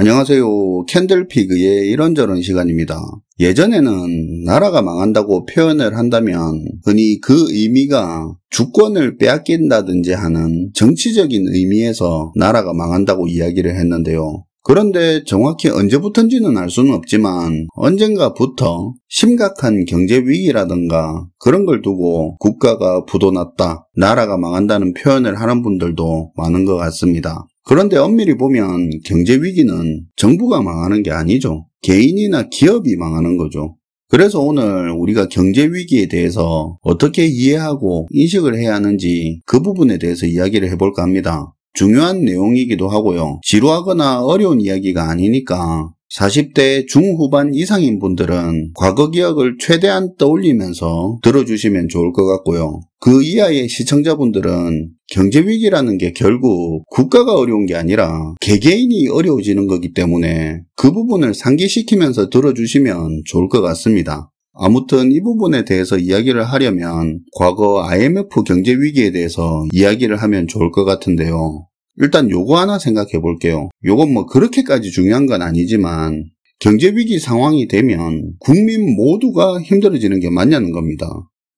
안녕하세요. 캔들피그의 이런저런 시간입니다. 예전에는 나라가 망한다고 표현을 한다면 흔히 그 의미가 주권을 빼앗긴다든지 하는 정치적인 의미에서 나라가 망한다고 이야기를 했는데요. 그런데 정확히 언제부턴지는 알 수는 없지만 언젠가부터 심각한 경제 위기라든가 그런 걸 두고 국가가 부도났다, 나라가 망한다는 표현을 하는 분들도 많은 것 같습니다. 그런데 엄밀히 보면 경제 위기는 정부가 망하는 게 아니죠. 개인이나 기업이 망하는 거죠. 그래서 오늘 우리가 경제 위기에 대해서 어떻게 이해하고 인식을 해야 하는지 그 부분에 대해서 이야기를 해볼까 합니다. 중요한 내용이기도 하고요. 지루하거나 어려운 이야기가 아니니까 40대 중후반 이상인 분들은 과거 기억을 최대한 떠올리면서 들어주시면 좋을 것 같고요. 그 이하의 시청자분들은 경제위기라는 게 결국 국가가 어려운 게 아니라 개개인이 어려워지는 거기 때문에 그 부분을 상기시키면서 들어주시면 좋을 것 같습니다. 아무튼 이 부분에 대해서 이야기를 하려면 과거 IMF 경제위기에 대해서 이야기를 하면 좋을 것 같은데요. 일단 요거 하나 생각해 볼게요. 요건 뭐 그렇게까지 중요한 건 아니지만 경제위기 상황이 되면 국민 모두가 힘들어지는 게 맞냐는 겁니다.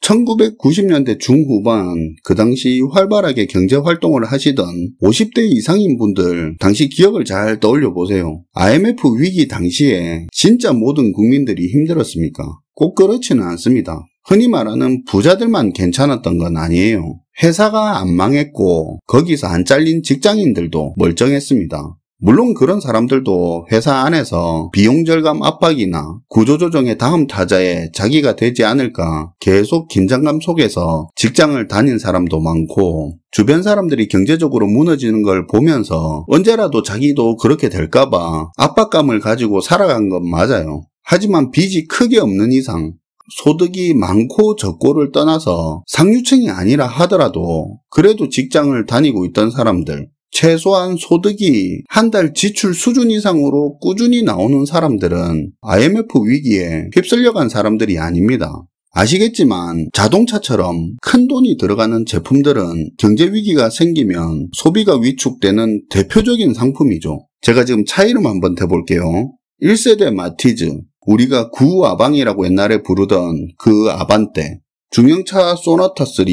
1990년대 중후반 그 당시 활발하게 경제활동을 하시던 50대 이상인 분들 당시 기억을 잘 떠올려 보세요. IMF 위기 당시에 진짜 모든 국민들이 힘들었습니까? 꼭 그렇지는 않습니다. 흔히 말하는 부자들만 괜찮았던 건 아니에요. 회사가 안 망했고 거기서 안 잘린 직장인들도 멀쩡했습니다. 물론 그런 사람들도 회사 안에서 비용 절감 압박이나 구조조정의 다음 타자에 자기가 되지 않을까 계속 긴장감 속에서 직장을 다닌 사람도 많고 주변 사람들이 경제적으로 무너지는 걸 보면서 언제라도 자기도 그렇게 될까봐 압박감을 가지고 살아간 건 맞아요. 하지만 빚이 크게 없는 이상 소득이 많고 적고를 떠나서 상류층이 아니라 하더라도 그래도 직장을 다니고 있던 사람들, 최소한 소득이 한 달 지출 수준 이상으로 꾸준히 나오는 사람들은 IMF 위기에 휩쓸려간 사람들이 아닙니다. 아시겠지만 자동차처럼 큰 돈이 들어가는 제품들은 경제 위기가 생기면 소비가 위축되는 대표적인 상품이죠. 제가 지금 차 이름 한번 대볼게요. 1세대 마티즈, 우리가 구아방이라고 옛날에 부르던 그 아반떼, 중형차 소나타 3,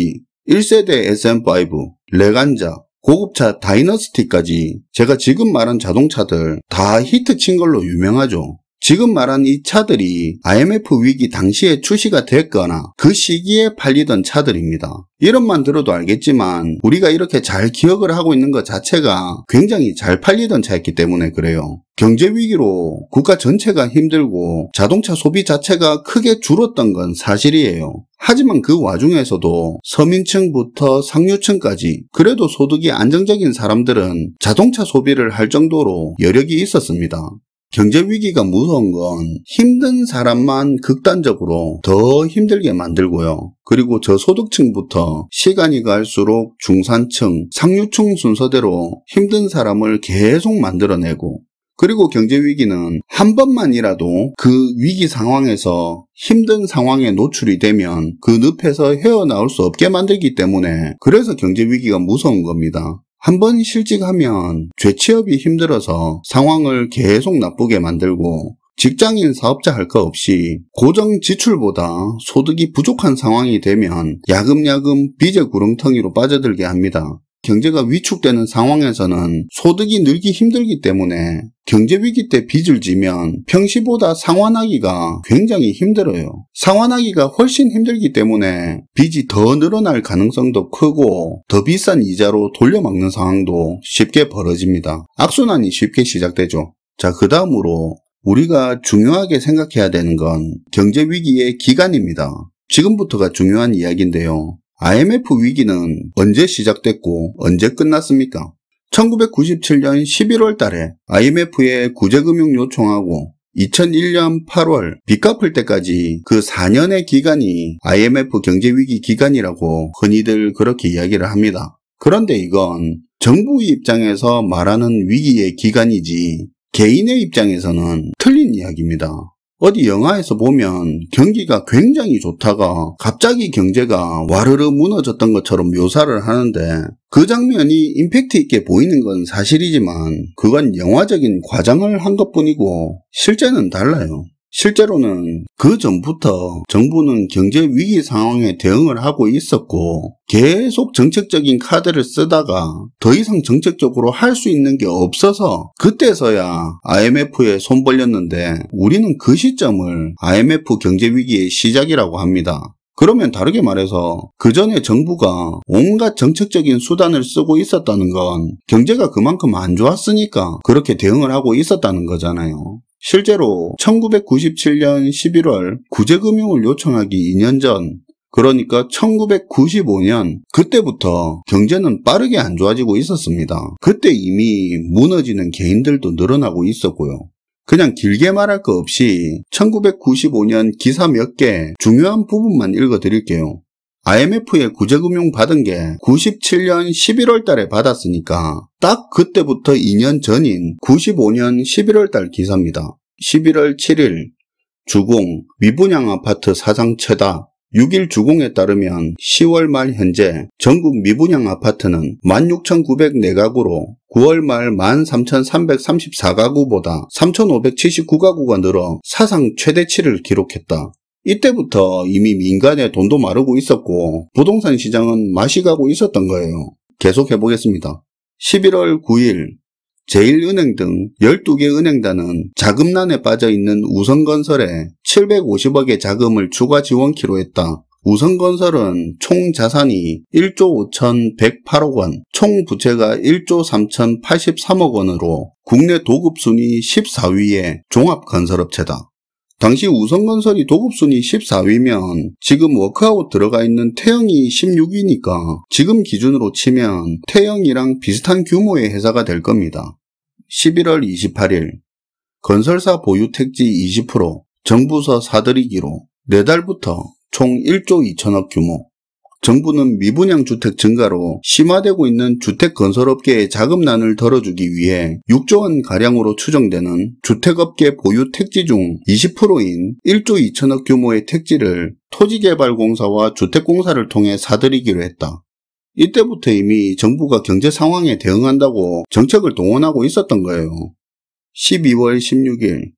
1세대 SM5, 레간자, 고급차 다이너스티까지 제가 지금 말한 자동차들 다 히트친 걸로 유명하죠. 지금 말한 이 차들이 IMF 위기 당시에 출시가 됐거나 그 시기에 팔리던 차들입니다. 이름만 들어도 알겠지만 우리가 이렇게 잘 기억을 하고 있는 것 자체가 굉장히 잘 팔리던 차였기 때문에 그래요. 경제위기로 국가 전체가 힘들고 자동차 소비 자체가 크게 줄었던 건 사실이에요. 하지만 그 와중에서도 서민층부터 상류층까지 그래도 소득이 안정적인 사람들은 자동차 소비를 할 정도로 여력이 있었습니다. 경제위기가 무서운 건 힘든 사람만 극단적으로 더 힘들게 만들고요. 그리고 저소득층부터 시간이 갈수록 중산층, 상류층 순서대로 힘든 사람을 계속 만들어내고, 그리고 경제위기는 한 번만이라도 그 위기 상황에서 힘든 상황에 노출이 되면 그 늪에서 헤어나올 수 없게 만들기 때문에 그래서 경제위기가 무서운 겁니다. 한번 실직하면 재취업이 힘들어서 상황을 계속 나쁘게 만들고 직장인 사업자 할 거 없이 고정 지출보다 소득이 부족한 상황이 되면 야금야금 빚의 구렁텅이로 빠져들게 합니다. 경제가 위축되는 상황에서는 소득이 늘기 힘들기 때문에 경제위기 때 빚을 지면 평시보다 상환하기가 굉장히 힘들어요. 상환하기가 훨씬 힘들기 때문에 빚이 더 늘어날 가능성도 크고 더 비싼 이자로 돌려막는 상황도 쉽게 벌어집니다. 악순환이 쉽게 시작되죠. 자, 그 다음으로 우리가 중요하게 생각해야 되는 건 경제위기의 기간입니다. 지금부터가 중요한 이야기인데요. IMF 위기는 언제 시작됐고 언제 끝났습니까? 1997년 11월 달에 IMF에 구제금융 요청하고 2001년 8월 빚 갚을 때까지 그 4년의 기간이 IMF 경제위기 기간이라고 흔히들 그렇게 이야기를 합니다. 그런데 이건 정부 입장에서 말하는 위기의 기간이지 개인의 입장에서는 틀린 이야기입니다. 어디 영화에서 보면 경기가 굉장히 좋다가 갑자기 경제가 와르르 무너졌던 것처럼 묘사를 하는데 그 장면이 임팩트 있게 보이는 건 사실이지만 그건 영화적인 과장을 한 것뿐이고 실제는 달라요. 실제로는 그 전부터 정부는 경제 위기 상황에 대응을 하고 있었고 계속 정책적인 카드를 쓰다가 더 이상 정책적으로 할 수 있는 게 없어서 그때서야 IMF에 손 벌렸는데 우리는 그 시점을 IMF 경제 위기의 시작이라고 합니다. 그러면 다르게 말해서 그 전에 정부가 온갖 정책적인 수단을 쓰고 있었다는 건 경제가 그만큼 안 좋았으니까 그렇게 대응을 하고 있었다는 거잖아요. 실제로 1997년 11월 구제금융을 요청하기 2년 전, 그러니까 1995년 그때부터 경제는 빠르게 안 좋아지고 있었습니다. 그때 이미 무너지는 개인들도 늘어나고 있었고요. 그냥 길게 말할 거 없이 1995년 기사 몇 개 중요한 부분만 읽어드릴게요. IMF에 구제금융 받은 게 97년 11월 달에 받았으니까 딱 그때부터 2년 전인 95년 11월 달 기사입니다. 11월 7일 주공 미분양 아파트 사상 최다 6일 주공에 따르면 10월 말 현재 전국 미분양 아파트는 16,904가구로 9월 말 13,334가구보다 3,579가구가 늘어 사상 최대치를 기록했다. 이때부터 이미 민간에 돈도 마르고 있었고 부동산 시장은 맛이 가고 있었던 거예요. 계속 해보겠습니다. 11월 9일 제1은행 등 12개 은행단은 자금난에 빠져있는 우성건설에 750억의 자금을 추가 지원키로 했다. 우성건설은 총 자산이 1조 5,108억 원, 총 부채가 1조 3,083억 원으로 국내 도급순위 14위의 종합건설업체다. 당시 우성건설이 도급순위 14위면 지금 워크아웃 들어가 있는 태영이 16위니까 지금 기준으로 치면 태영이랑 비슷한 규모의 회사가 될 겁니다. 11월 28일 건설사 보유 택지 20% 정부서 사들이기로 4달부터 총 1조 2천억 규모. 정부는 미분양 주택 증가로 심화되고 있는 주택 건설업계의 자금난을 덜어주기 위해 6조 원가량으로 추정되는 주택업계 보유 택지 중 20%인 1조 2천억 규모의 택지를 토지개발공사와 주택공사를 통해 사들이기로 했다. 이때부터 이미 정부가 경제 상황에 대응한다고 정책을 동원하고 있었던 거예요. 12월 16일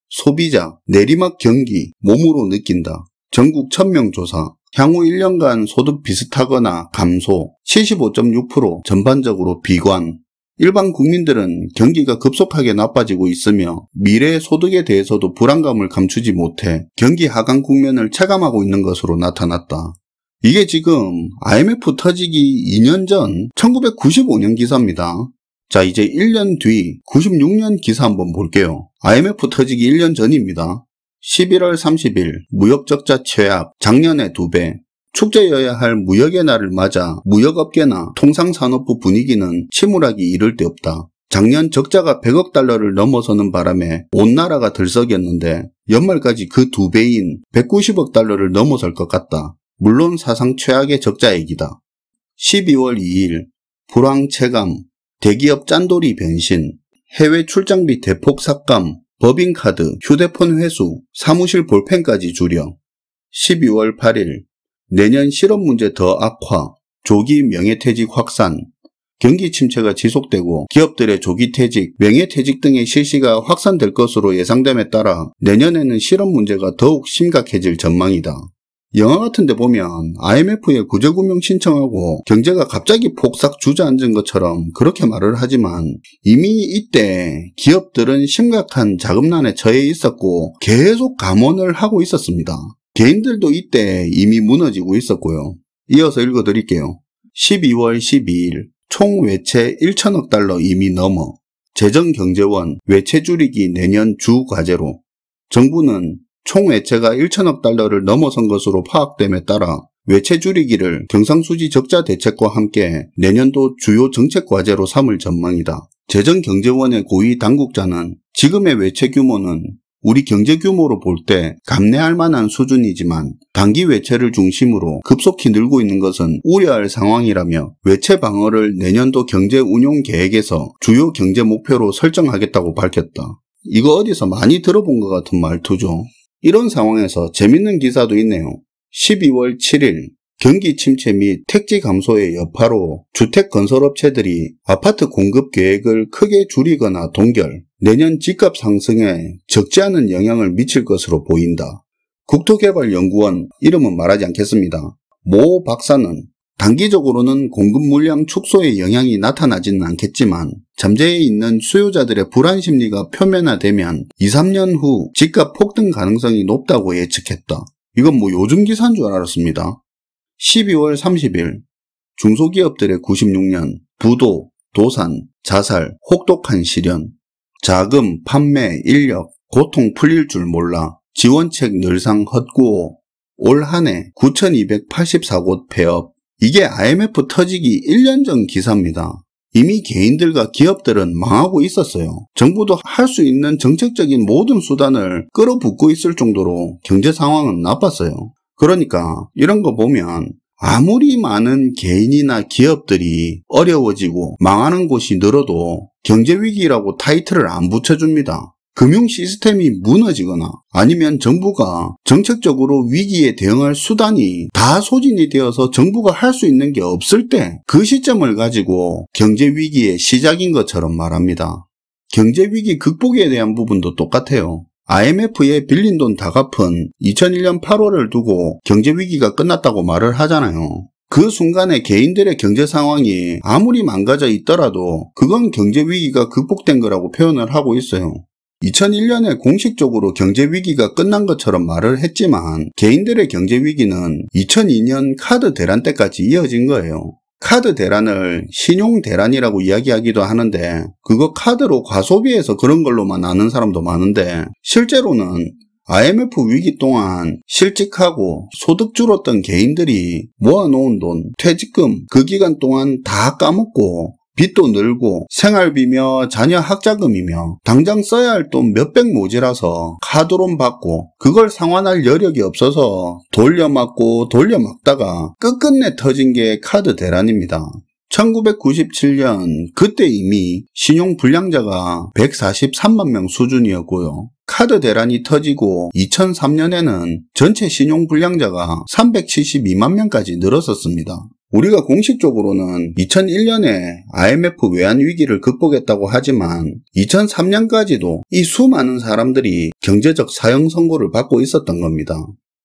소비자 내리막 경기 몸으로 느낀다. 전국 1000명 조사. 향후 1년간 소득 비슷하거나 감소 75.6% 전반적으로 비관. 일반 국민들은 경기가 급속하게 나빠지고 있으며 미래의 소득에 대해서도 불안감을 감추지 못해 경기 하강 국면을 체감하고 있는 것으로 나타났다. 이게 지금 IMF 터지기 2년 전 1995년 기사입니다. 자, 이제 1년 뒤 96년 기사 한번 볼게요. IMF 터지기 1년 전입니다. 11월 30일 무역적자 최악 작년에 2배. 축제여야 할 무역의 날을 맞아 무역업계나 통상산업부 분위기는 침울하기 이를 데 없다. 작년 적자가 100억 달러를 넘어서는 바람에 온 나라가 들썩였는데 연말까지 그 2배인 190억 달러를 넘어설 것 같다. 물론 사상 최악의 적자액이다. 12월 2일 불황 체감, 대기업 짠돌이 변신, 해외 출장비 대폭 삭감, 법인카드, 휴대폰 회수, 사무실 볼펜까지 줄여. 12월 8일 내년 실업 문제 더 악화, 조기 명예퇴직 확산. 경기 침체가 지속되고 기업들의 조기퇴직, 명예퇴직 등의 실시가 확산될 것으로 예상됨에 따라 내년에는 실업 문제가 더욱 심각해질 전망이다. 영화 같은 데 보면 IMF에 구제금융 신청하고 경제가 갑자기 폭삭 주저앉은 것처럼 그렇게 말을 하지만 이미 이때 기업들은 심각한 자금난에 처해 있었고 계속 감원을 하고 있었습니다. 개인들도 이때 이미 무너지고 있었고요. 이어서 읽어드릴게요. 12월 12일 총 외채 1천억 달러 이미 넘어 재정경제원 외채 줄이기 내년 주 과제로. 정부는 총 외채가 1천억 달러를 넘어선 것으로 파악됨에 따라 외채 줄이기를 경상수지 적자 대책과 함께 내년도 주요 정책 과제로 삼을 전망이다. 재정경제원의 고위 당국자는 지금의 외채 규모는 우리 경제 규모로 볼 때 감내할 만한 수준이지만 단기 외채를 중심으로 급속히 늘고 있는 것은 우려할 상황이라며 외채 방어를 내년도 경제 운용 계획에서 주요 경제 목표로 설정하겠다고 밝혔다. 이거 어디서 많이 들어본 것 같은 말투죠. 이런 상황에서 재밌는 기사도 있네요. 12월 7일 경기 침체 및 택지 감소의 여파로 주택건설업체들이 아파트 공급 계획을 크게 줄이거나 동결, 내년 집값 상승에 적지 않은 영향을 미칠 것으로 보인다. 국토개발연구원, 이름은 말하지 않겠습니다. 모 박사는 단기적으로는 공급 물량 축소의 영향이 나타나지는 않겠지만 잠재해 있는 수요자들의 불안 심리가 표면화되면 2, 3년 후 집값 폭등 가능성이 높다고 예측했다. 이건 뭐 요즘 기사인 줄 알았습니다. 12월 30일 중소기업들의 96년 부도, 도산, 자살, 혹독한 시련, 자금, 판매, 인력, 고통 풀릴 줄 몰라, 지원책 늘상 헛구호, 올 한 해 9,284곳 폐업. 이게 IMF 터지기 1년 전 기사입니다. 이미 개인들과 기업들은 망하고 있었어요. 정부도 할 수 있는 정책적인 모든 수단을 끌어붓고 있을 정도로 경제 상황은 나빴어요. 그러니까 이런 거 보면 아무리 많은 개인이나 기업들이 어려워지고 망하는 곳이 늘어도 경제위기라고 타이틀을 안 붙여줍니다. 금융 시스템이 무너지거나 아니면 정부가 정책적으로 위기에 대응할 수단이 다 소진이 되어서 정부가 할 수 있는 게 없을 때 그 시점을 가지고 경제위기의 시작인 것처럼 말합니다. 경제위기 극복에 대한 부분도 똑같아요. IMF에 빌린 돈 다 갚은 2001년 8월을 두고 경제위기가 끝났다고 말을 하잖아요. 그 순간에 개인들의 경제 상황이 아무리 망가져 있더라도 그건 경제위기가 극복된 거라고 표현을 하고 있어요. 2001년에 공식적으로 경제위기가 끝난 것처럼 말을 했지만 개인들의 경제위기는 2002년 카드 대란 때까지 이어진 거예요. 카드 대란을 신용 대란이라고 이야기하기도 하는데 그거 카드로 과소비해서 그런 걸로만 아는 사람도 많은데 실제로는 IMF 위기 동안 실직하고 소득 줄었던 개인들이 모아놓은 돈, 퇴직금 그 기간 동안 다 까먹고 빚도 늘고 생활비며 자녀 학자금이며 당장 써야 할 돈 몇백 모자라서 카드론 받고 그걸 상환할 여력이 없어서 돌려막고 돌려막다가 끝끝내 터진 게 카드 대란입니다. 1997년 그때 이미 신용 불량자가 143만 명 수준이었고요. 카드 대란이 터지고 2003년에는 전체 신용 불량자가 372만 명까지 늘었었습니다. 우리가 공식적으로는 2001년에 IMF 외환 위기를 극복했다고 하지만 2003년까지도 이 수많은 사람들이 경제적 사형 선고를 받고 있었던 겁니다.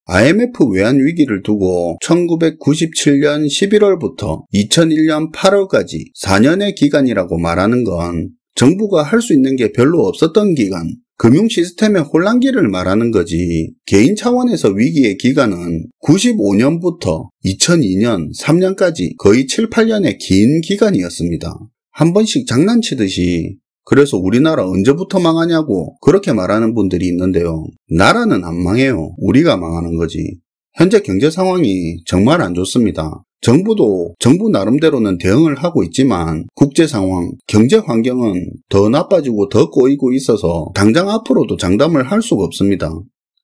IMF 외환 위기를 두고 1997년 11월부터 2001년 8월까지 4년의 기간이라고 말하는 건 정부가 할 수 있는 게 별로 없었던 기간, 금융 시스템의 혼란기를 말하는 거지 개인 차원에서 위기의 기간은 95년부터 2002년 3년까지 거의 7, 8년의 긴 기간이었습니다. 한 번씩 장난치듯이 그래서 우리나라 언제부터 망하냐고 그렇게 말하는 분들이 있는데요. 나라는 안 망해요. 우리가 망하는 거지. 현재 경제 상황이 정말 안 좋습니다. 정부도 정부 나름대로는 대응을 하고 있지만 국제 상황, 경제 환경은 더 나빠지고 더 꼬이고 있어서 당장 앞으로도 장담을 할 수가 없습니다.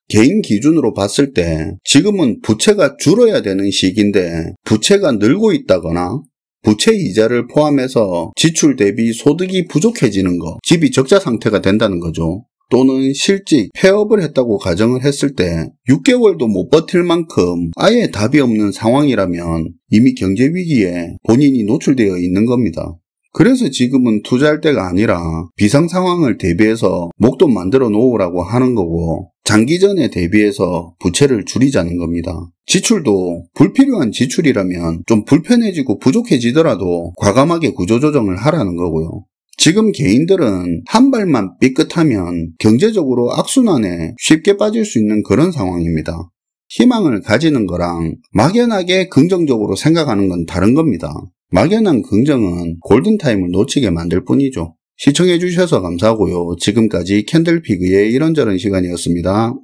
개인 기준으로 봤을 때 지금은 부채가 줄어야 되는 시기인데 부채가 늘고 있다거나 부채 이자를 포함해서 지출 대비 소득이 부족해지는 거, 집이 적자 상태가 된다는 거죠. 또는 실직, 폐업을 했다고 가정을 했을 때 6개월도 못 버틸 만큼 아예 답이 없는 상황이라면 이미 경제위기에 본인이 노출되어 있는 겁니다. 그래서 지금은 투자할 때가 아니라 비상 상황을 대비해서 목돈 만들어 놓으라고 하는 거고 장기전에 대비해서 부채를 줄이자는 겁니다. 지출도 불필요한 지출이라면 좀 불편해지고 부족해지더라도 과감하게 구조조정을 하라는 거고요. 지금 개인들은 한 발만 삐끗하면 경제적으로 악순환에 쉽게 빠질 수 있는 그런 상황입니다. 희망을 가지는 거랑 막연하게 긍정적으로 생각하는 건 다른 겁니다. 막연한 긍정은 골든타임을 놓치게 만들 뿐이죠. 시청해주셔서 감사하고요. 지금까지 캔들피그의 이런저런 시간이었습니다.